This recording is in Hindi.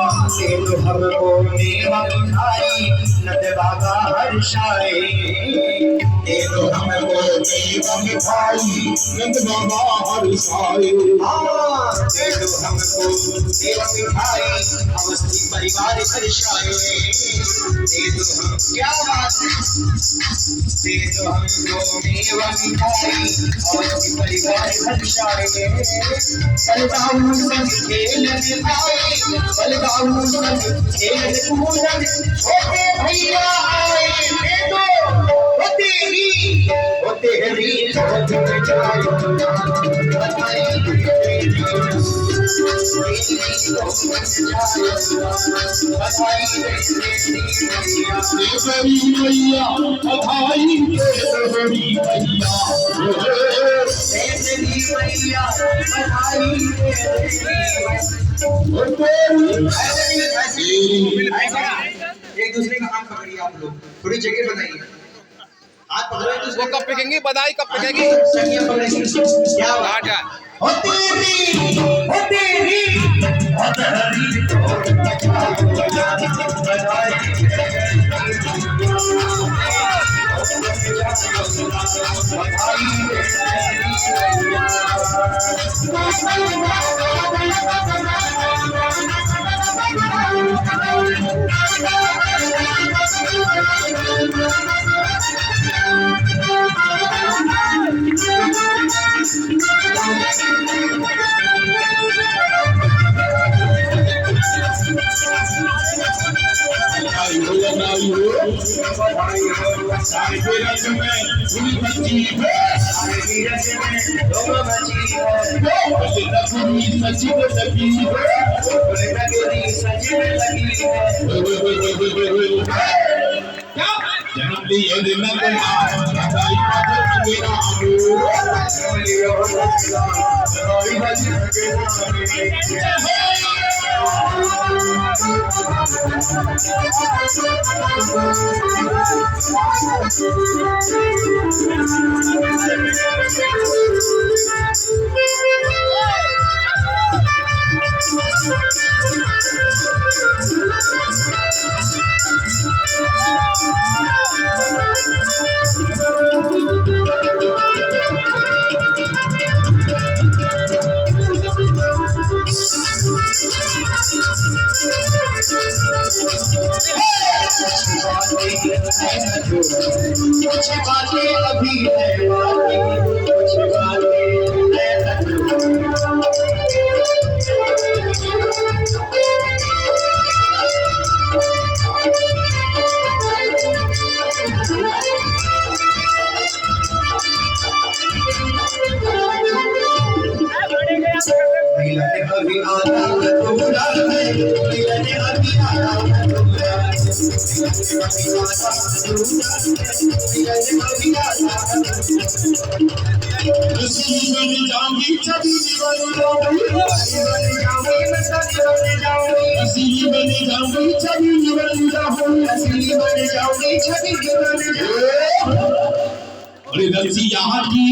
हमको मेवा मिठाई नंद बाबा हर्षाए दे दो हमको मेवा मिठाई नंद बाबा हर्षाए दे दो हमको मेवा मिठाई अवस्थी परिवार हर्षाए दे दो हम क्या बात दे दो हमको मेवा मिठाई अवस्थी परिवार हर्षाए पलगाऊं संग खेल निभाए पलगाऊं संग खेल कूदन छोटे भैया आए दे दो वो तेरी छोटी जाए बड़ी भैया बधाई बड़ी भैया भैया बधाई एक दूसरे का हाथ पकड़िए आप लोग थोड़ी जगह बनाइए हाथ पकड़ो वो कब पिकेंगी बधाई कब पिकेंगी क्या बात है हो तेरी कुछ बातें अभी है कुछ बातें अभी आना पूरा है अभी आना अरे रसिया की